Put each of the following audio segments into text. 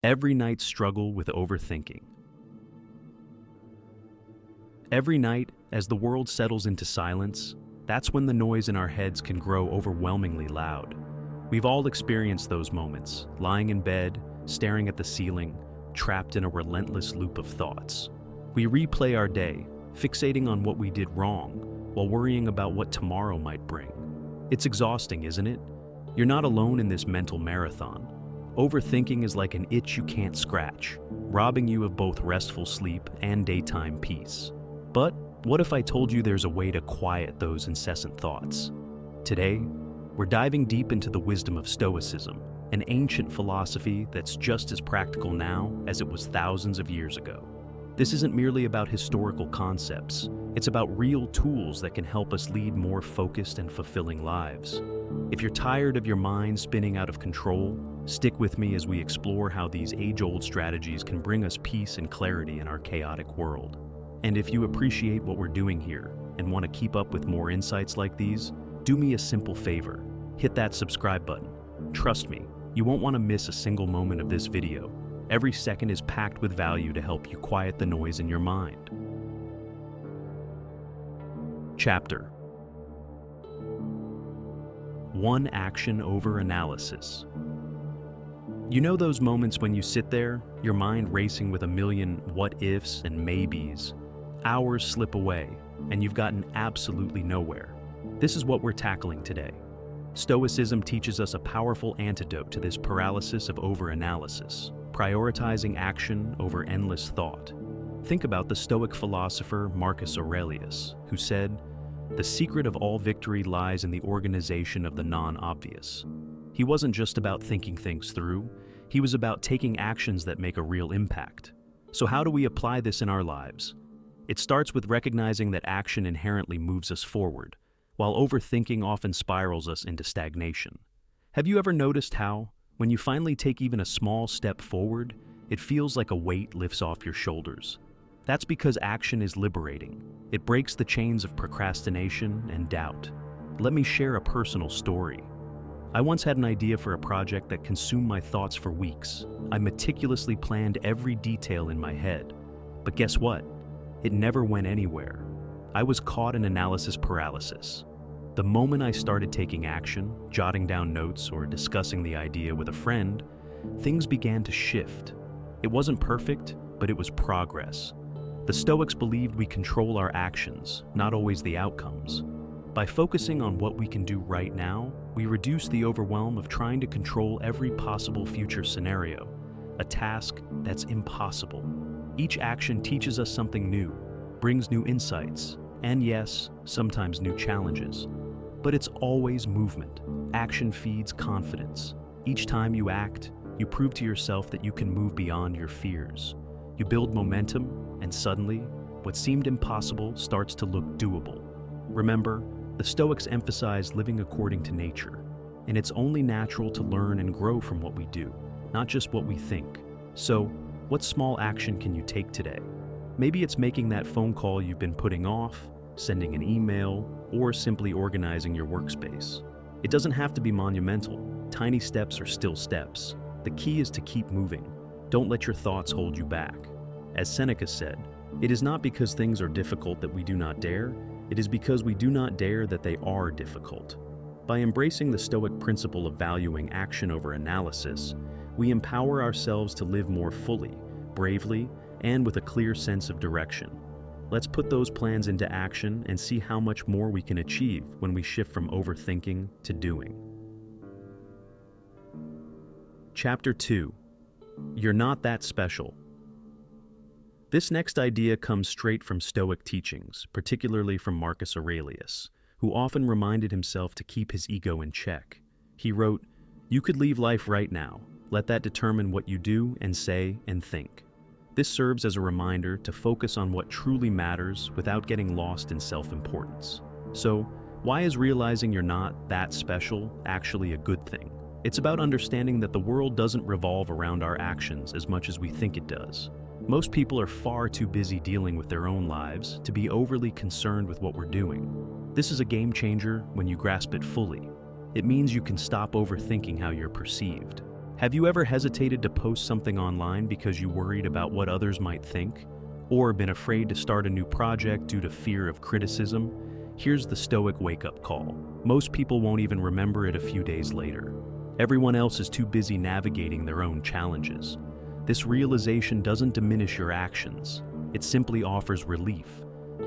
Every night struggle with overthinking. Every night, as the world settles into silence, that's when the noise in our heads can grow overwhelmingly loud. We've all experienced those moments, lying in bed, staring at the ceiling, trapped in a relentless loop of thoughts. We replay our day, fixating on what we did wrong, while worrying about what tomorrow might bring. It's exhausting, isn't it? You're not alone in this mental marathon. Overthinking is like an itch you can't scratch, robbing you of both restful sleep and daytime peace. But what if I told you there's a way to quiet those incessant thoughts? Today, we're diving deep into the wisdom of Stoicism, an ancient philosophy that's just as practical now as it was thousands of years ago. This isn't merely about historical concepts, it's about real tools that can help us lead more focused and fulfilling lives. If you're tired of your mind spinning out of control, stick with me as we explore how these age-old strategies can bring us peace and clarity in our chaotic world. And if you appreciate what we're doing here and want to keep up with more insights like these, do me a simple favor. Hit that subscribe button. Trust me, you won't want to miss a single moment of this video. Every second is packed with value to help you quiet the noise in your mind. Chapter 1. Action over analysis. You know those moments when you sit there, your mind racing with a million what-ifs and maybes? Hours slip away, and you've gotten absolutely nowhere. This is what we're tackling today. Stoicism teaches us a powerful antidote to this paralysis of overanalysis, prioritizing action over endless thought. Think about the Stoic philosopher Marcus Aurelius, who said, "The secret of all victory lies in the organization of the non-obvious." He wasn't just about thinking things through, he was about taking actions that make a real impact. So how do we apply this in our lives? It starts with recognizing that action inherently moves us forward, while overthinking often spirals us into stagnation. Have you ever noticed how, when you finally take even a small step forward, it feels like a weight lifts off your shoulders? That's because action is liberating. It breaks the chains of procrastination and doubt. Let me share a personal story. I once had an idea for a project that consumed my thoughts for weeks. I meticulously planned every detail in my head. But guess what? It never went anywhere. I was caught in analysis paralysis. The moment I started taking action, jotting down notes, or discussing the idea with a friend, things began to shift. It wasn't perfect, but it was progress. The Stoics believed we control our actions, not always the outcomes. By focusing on what we can do right now, we reduce the overwhelm of trying to control every possible future scenario, a task that's impossible. Each action teaches us something new, brings new insights, and yes, sometimes new challenges. But it's always movement. Action feeds confidence. Each time you act, you prove to yourself that you can move beyond your fears. You build momentum, and suddenly, what seemed impossible starts to look doable. Remember, the Stoics emphasize living according to nature, and it's only natural to learn and grow from what we do, not just what we think. So, what small action can you take today? Maybe it's making that phone call you've been putting off, sending an email, or simply organizing your workspace. It doesn't have to be monumental. Tiny steps are still steps. The key is to keep moving. Don't let your thoughts hold you back. As Seneca said, "It is not because things are difficult that we do not dare, it is because we do not dare that they are difficult." By embracing the Stoic principle of valuing action over analysis, we empower ourselves to live more fully, bravely, and with a clear sense of direction. Let's put those plans into action and see how much more we can achieve when we shift from overthinking to doing. Chapter 2. You're not that special. This next idea comes straight from Stoic teachings, particularly from Marcus Aurelius, who often reminded himself to keep his ego in check. He wrote, "You could leave life right now. Let that determine what you do and say and think." This serves as a reminder to focus on what truly matters without getting lost in self-importance. So, why is realizing you're not that special actually a good thing? It's about understanding that the world doesn't revolve around our actions as much as we think it does. Most people are far too busy dealing with their own lives to be overly concerned with what we're doing. This is a game changer when you grasp it fully. It means you can stop overthinking how you're perceived. Have you ever hesitated to post something online because you worried about what others might think? Or been afraid to start a new project due to fear of criticism? Here's the Stoic wake-up call. Most people won't even remember it a few days later. Everyone else is too busy navigating their own challenges. This realization doesn't diminish your actions. It simply offers relief.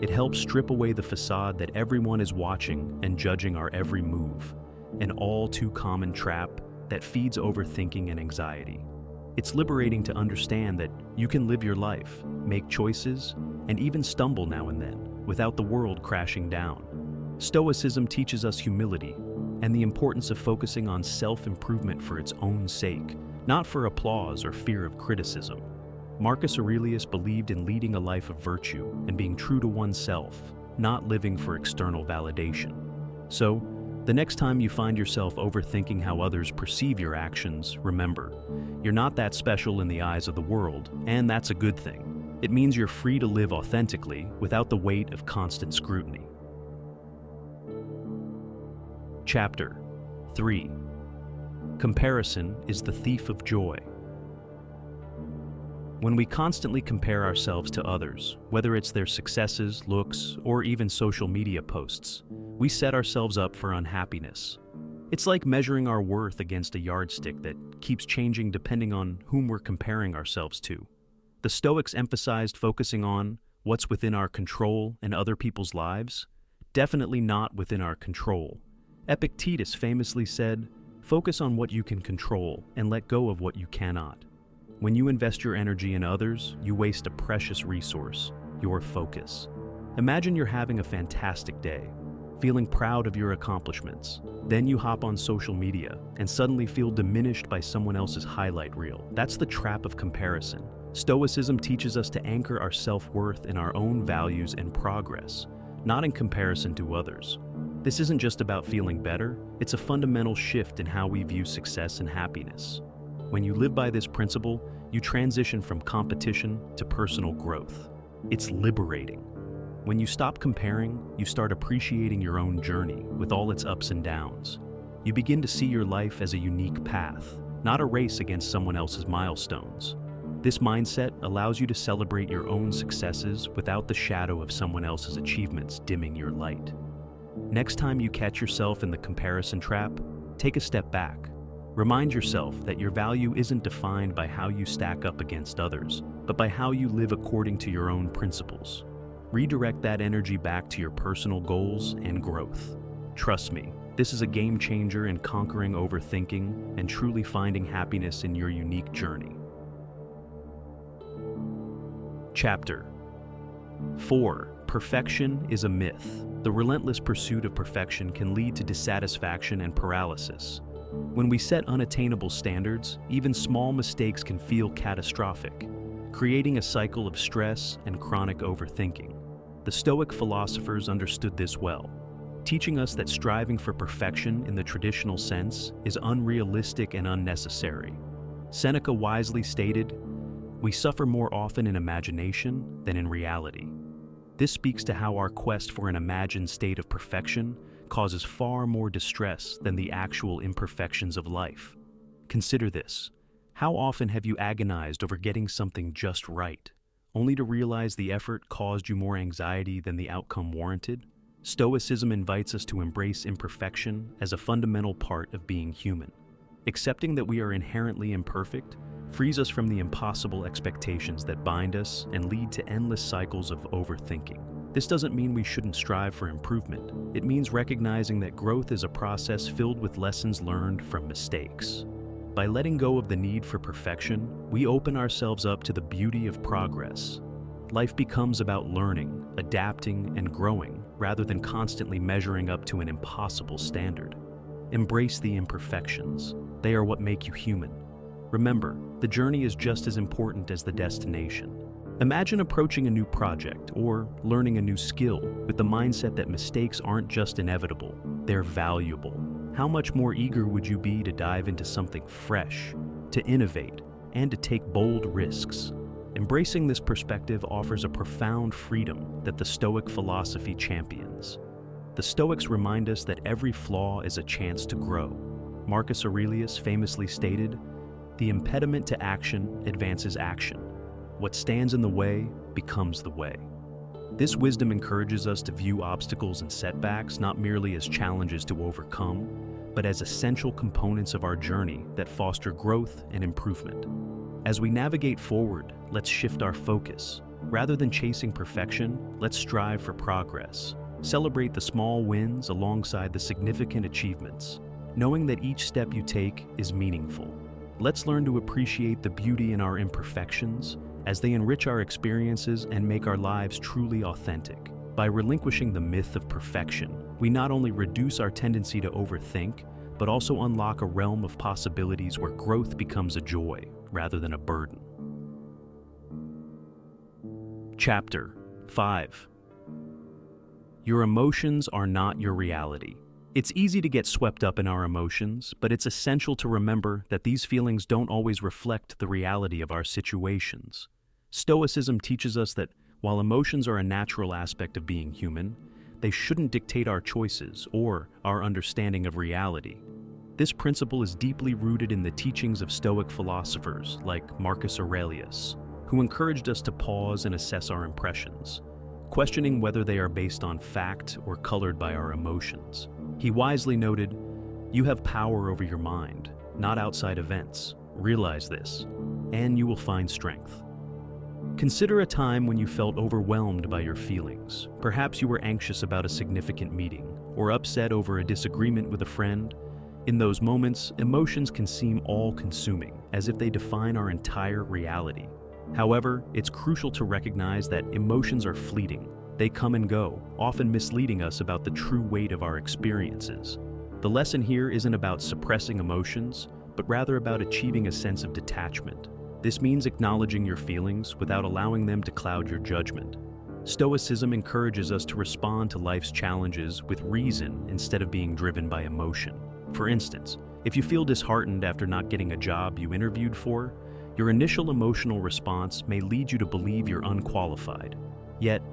It helps strip away the facade that everyone is watching and judging our every move, an all too common trap that feeds overthinking and anxiety. It's liberating to understand that you can live your life, make choices, and even stumble now and then without the world crashing down. Stoicism teaches us humility and the importance of focusing on self-improvement for its own sake, not for applause or fear of criticism. Marcus Aurelius believed in leading a life of virtue and being true to oneself, not living for external validation. So, the next time you find yourself overthinking how others perceive your actions, remember, you're not that special in the eyes of the world, and that's a good thing. It means you're free to live authentically without the weight of constant scrutiny. Chapter 3. Comparison is the thief of joy. When we constantly compare ourselves to others, whether it's their successes, looks, or even social media posts, we set ourselves up for unhappiness. It's like measuring our worth against a yardstick that keeps changing depending on whom we're comparing ourselves to. The Stoics emphasized focusing on what's within our control in other people's lives, definitely not within our control. Epictetus famously said, "Focus on what you can control and let go of what you cannot." When you invest your energy in others, you waste a precious resource, your focus. Imagine you're having a fantastic day, feeling proud of your accomplishments. Then you hop on social media and suddenly feel diminished by someone else's highlight reel. That's the trap of comparison. Stoicism teaches us to anchor our self-worth in our own values and progress, not in comparison to others. This isn't just about feeling better, it's a fundamental shift in how we view success and happiness. When you live by this principle, you transition from competition to personal growth. It's liberating. When you stop comparing, you start appreciating your own journey with all its ups and downs. You begin to see your life as a unique path, not a race against someone else's milestones. This mindset allows you to celebrate your own successes without the shadow of someone else's achievements dimming your light. Next time you catch yourself in the comparison trap, take a step back. Remind yourself that your value isn't defined by how you stack up against others, but by how you live according to your own principles. Redirect that energy back to your personal goals and growth. Trust me, this is a game changer in conquering overthinking and truly finding happiness in your unique journey. Chapter 4. Perfection is a myth. The relentless pursuit of perfection can lead to dissatisfaction and paralysis. When we set unattainable standards, even small mistakes can feel catastrophic, creating a cycle of stress and chronic overthinking. The Stoic philosophers understood this well, teaching us that striving for perfection in the traditional sense is unrealistic and unnecessary. Seneca wisely stated, "We suffer more often in imagination than in reality." This speaks to how our quest for an imagined state of perfection causes far more distress than the actual imperfections of life. Consider this. How often have you agonized over getting something just right, only to realize the effort caused you more anxiety than the outcome warranted? Stoicism invites us to embrace imperfection as a fundamental part of being human. Accepting that we are inherently imperfect frees us from the impossible expectations that bind us and lead to endless cycles of overthinking. This doesn't mean we shouldn't strive for improvement. It means recognizing that growth is a process filled with lessons learned from mistakes. By letting go of the need for perfection, we open ourselves up to the beauty of progress. Life becomes about learning, adapting, and growing, rather than constantly measuring up to an impossible standard. Embrace the imperfections. They are what make you human. Remember, the journey is just as important as the destination. Imagine approaching a new project or learning a new skill with the mindset that mistakes aren't just inevitable, they're valuable. How much more eager would you be to dive into something fresh, to innovate, and to take bold risks? Embracing this perspective offers a profound freedom that the Stoic philosophy champions. The Stoics remind us that every flaw is a chance to grow. Marcus Aurelius famously stated, The impediment to action advances action. What stands in the way becomes the way. This wisdom encourages us to view obstacles and setbacks not merely as challenges to overcome, but as essential components of our journey that foster growth and improvement. As we navigate forward, let's shift our focus. Rather than chasing perfection, let's strive for progress. Celebrate the small wins alongside the significant achievements, knowing that each step you take is meaningful. Let's learn to appreciate the beauty in our imperfections as they enrich our experiences and make our lives truly authentic. By relinquishing the myth of perfection, we not only reduce our tendency to overthink, but also unlock a realm of possibilities where growth becomes a joy rather than a burden. Chapter 5. Your emotions are not your reality. It's easy to get swept up in our emotions, but it's essential to remember that these feelings don't always reflect the reality of our situations. Stoicism teaches us that while emotions are a natural aspect of being human, they shouldn't dictate our choices or our understanding of reality. This principle is deeply rooted in the teachings of Stoic philosophers like Marcus Aurelius, who encouraged us to pause and assess our impressions, questioning whether they are based on fact or colored by our emotions. He wisely noted, "You have power over your mind, not outside events. Realize this, and you will find strength." Consider a time when you felt overwhelmed by your feelings. Perhaps you were anxious about a significant meeting, or upset over a disagreement with a friend. In those moments, emotions can seem all-consuming, as if they define our entire reality. However, it's crucial to recognize that emotions are fleeting. They come and go, often misleading us about the true weight of our experiences. The lesson here isn't about suppressing emotions, but rather about achieving a sense of detachment. This means acknowledging your feelings without allowing them to cloud your judgment. Stoicism encourages us to respond to life's challenges with reason instead of being driven by emotion. For instance, if you feel disheartened after not getting a job you interviewed for, your initial emotional response may lead you to believe you're unqualified. Yet,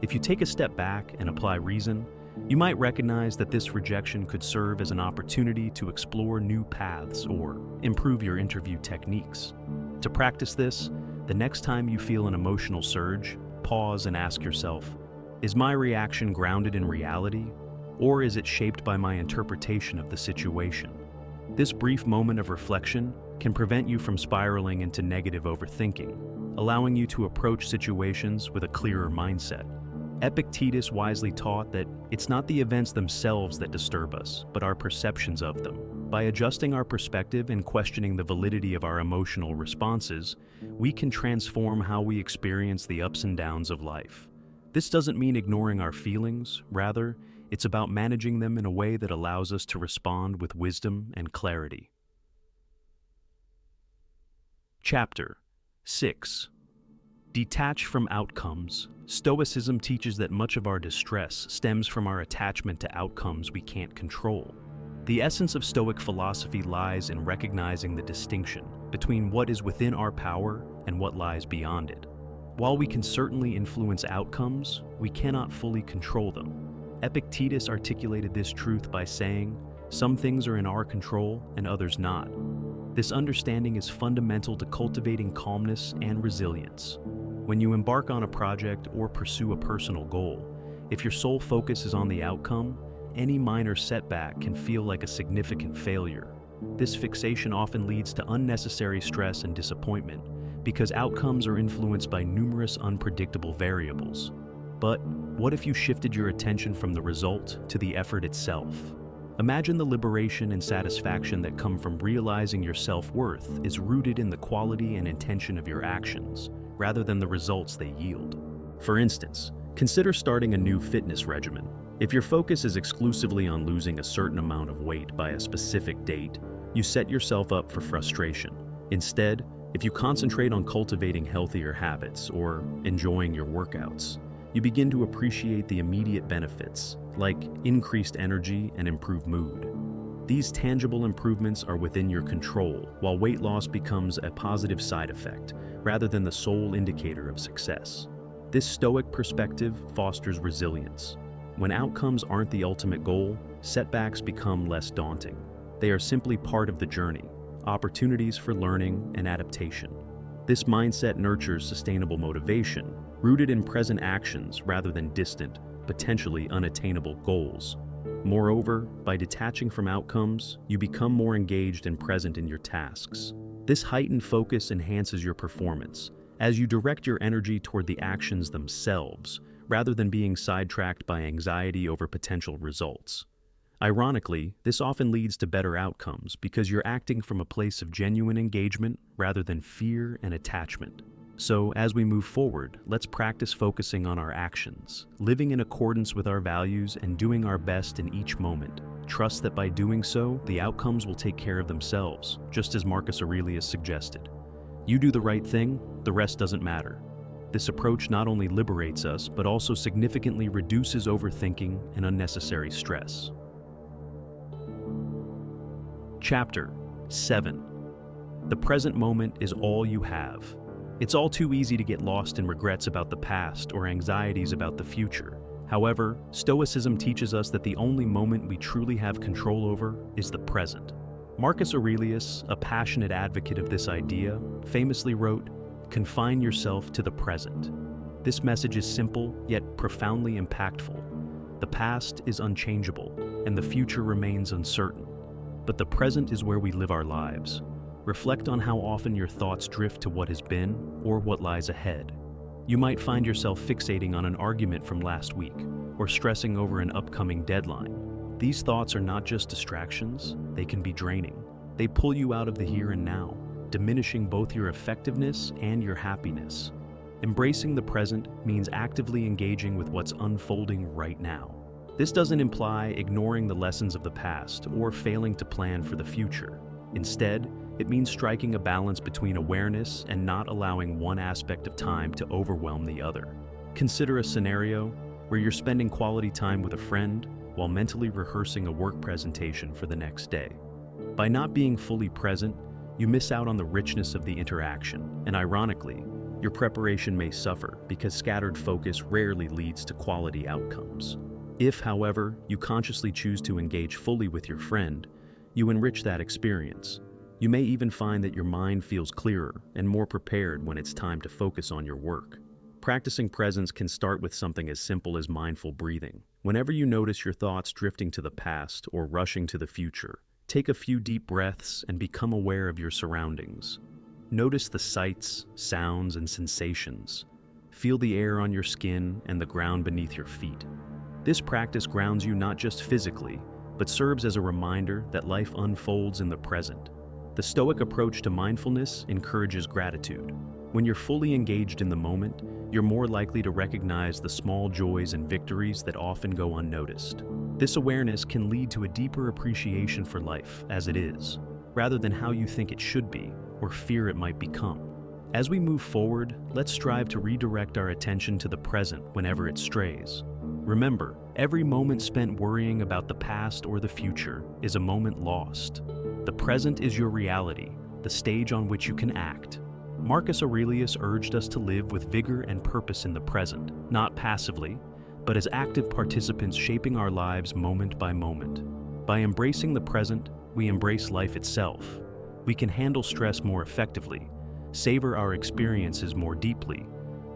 if you take a step back and apply reason, you might recognize that this rejection could serve as an opportunity to explore new paths or improve your interview techniques. To practice this, the next time you feel an emotional surge, pause and ask yourself, is my reaction grounded in reality, or is it shaped by my interpretation of the situation? This brief moment of reflection can prevent you from spiraling into negative overthinking, allowing you to approach situations with a clearer mindset. Epictetus wisely taught that it's not the events themselves that disturb us, but our perceptions of them. By adjusting our perspective and questioning the validity of our emotional responses, we can transform how we experience the ups and downs of life. This doesn't mean ignoring our feelings, rather, it's about managing them in a way that allows us to respond with wisdom and clarity. Chapter 6. Detach from outcomes. Stoicism teaches that much of our distress stems from our attachment to outcomes we can't control. The essence of Stoic philosophy lies in recognizing the distinction between what is within our power and what lies beyond it. While we can certainly influence outcomes, we cannot fully control them. Epictetus articulated this truth by saying, "Some things are in our control and others not." This understanding is fundamental to cultivating calmness and resilience. When you embark on a project or pursue a personal goal, if your sole focus is on the outcome, any minor setback can feel like a significant failure. This fixation often leads to unnecessary stress and disappointment because outcomes are influenced by numerous unpredictable variables. But what if you shifted your attention from the result to the effort itself? Imagine the liberation and satisfaction that come from realizing your self-worth is rooted in the quality and intention of your actions, rather than the results they yield. For instance, consider starting a new fitness regimen. If your focus is exclusively on losing a certain amount of weight by a specific date, you set yourself up for frustration. Instead, if you concentrate on cultivating healthier habits or enjoying your workouts, you begin to appreciate the immediate benefits, like increased energy and improved mood. These tangible improvements are within your control, while weight loss becomes a positive side effect, rather than the sole indicator of success. This Stoic perspective fosters resilience. When outcomes aren't the ultimate goal, setbacks become less daunting. They are simply part of the journey, opportunities for learning and adaptation. This mindset nurtures sustainable motivation, rooted in present actions rather than distant, potentially unattainable goals. Moreover, by detaching from outcomes, you become more engaged and present in your tasks. This heightened focus enhances your performance, as you direct your energy toward the actions themselves, rather than being sidetracked by anxiety over potential results. Ironically, this often leads to better outcomes because you're acting from a place of genuine engagement rather than fear and attachment. So, as we move forward, let's practice focusing on our actions, living in accordance with our values and doing our best in each moment. Trust that by doing so, the outcomes will take care of themselves, just as Marcus Aurelius suggested. You do the right thing, the rest doesn't matter. This approach not only liberates us, but also significantly reduces overthinking and unnecessary stress. Chapter 7. The present moment is all you have. It's all too easy to get lost in regrets about the past or anxieties about the future. However, Stoicism teaches us that the only moment we truly have control over is the present. Marcus Aurelius, a passionate advocate of this idea, famously wrote, "Confine yourself to the present." This message is simple, yet profoundly impactful. The past is unchangeable, and the future remains uncertain. But the present is where we live our lives. Reflect on how often your thoughts drift to what has been or what lies ahead. You might find yourself fixating on an argument from last week or stressing over an upcoming deadline. These thoughts are not just distractions, they can be draining. They pull you out of the here and now, diminishing both your effectiveness and your happiness. Embracing the present means actively engaging with what's unfolding right now. This doesn't imply ignoring the lessons of the past or failing to plan for the future. Instead, it means striking a balance between awareness and not allowing one aspect of time to overwhelm the other. Consider a scenario where you're spending quality time with a friend while mentally rehearsing a work presentation for the next day. By not being fully present, you miss out on the richness of the interaction, and ironically, your preparation may suffer because scattered focus rarely leads to quality outcomes. If, however, you consciously choose to engage fully with your friend, you enrich that experience. You may even find that your mind feels clearer and more prepared when it's time to focus on your work. Practicing presence can start with something as simple as mindful breathing. Whenever you notice your thoughts drifting to the past or rushing to the future, take a few deep breaths and become aware of your surroundings. Notice the sights, sounds, and sensations. Feel the air on your skin and the ground beneath your feet. This practice grounds you not just physically, but serves as a reminder that life unfolds in the present. The Stoic approach to mindfulness encourages gratitude. When you're fully engaged in the moment, you're more likely to recognize the small joys and victories that often go unnoticed. This awareness can lead to a deeper appreciation for life as it is, rather than how you think it should be or fear it might become. As we move forward, let's strive to redirect our attention to the present whenever it strays. Remember, every moment spent worrying about the past or the future is a moment lost. The present is your reality, the stage on which you can act. Marcus Aurelius urged us to live with vigor and purpose in the present, not passively, but as active participants shaping our lives moment by moment. By embracing the present, we embrace life itself. We can handle stress more effectively, savor our experiences more deeply,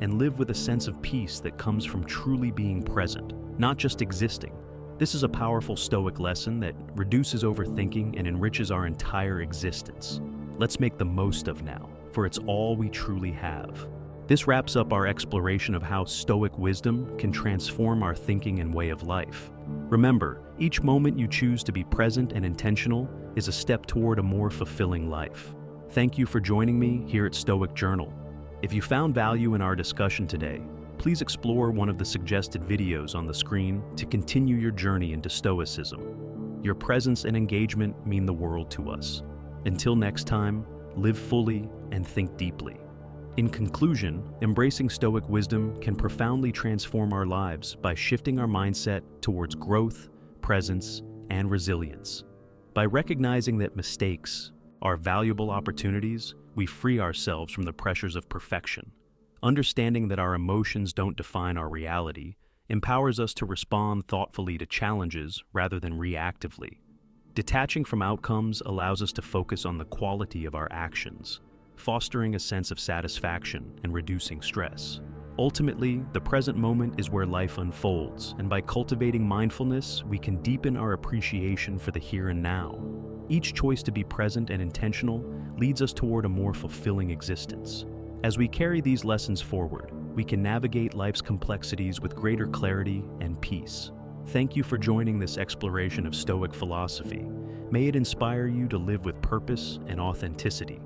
and live with a sense of peace that comes from truly being present, not just existing. This is a powerful Stoic lesson that reduces overthinking and enriches our entire existence. Let's make the most of now, for it's all we truly have. This wraps up our exploration of how Stoic wisdom can transform our thinking and way of life. Remember, each moment you choose to be present and intentional is a step toward a more fulfilling life. Thank you for joining me here at Stoic Journal. If you found value in our discussion today, please explore one of the suggested videos on the screen to continue your journey into Stoicism. Your presence and engagement mean the world to us. Until next time, live fully and think deeply. In conclusion, embracing Stoic wisdom can profoundly transform our lives by shifting our mindset towards growth, presence, and resilience. By recognizing that mistakes are valuable opportunities, we free ourselves from the pressures of perfection. Understanding that our emotions don't define our reality empowers us to respond thoughtfully to challenges rather than reactively. Detaching from outcomes allows us to focus on the quality of our actions, fostering a sense of satisfaction and reducing stress. Ultimately, the present moment is where life unfolds, and by cultivating mindfulness, we can deepen our appreciation for the here and now. Each choice to be present and intentional leads us toward a more fulfilling existence. As we carry these lessons forward, we can navigate life's complexities with greater clarity and peace. Thank you for joining this exploration of Stoic philosophy. May it inspire you to live with purpose and authenticity.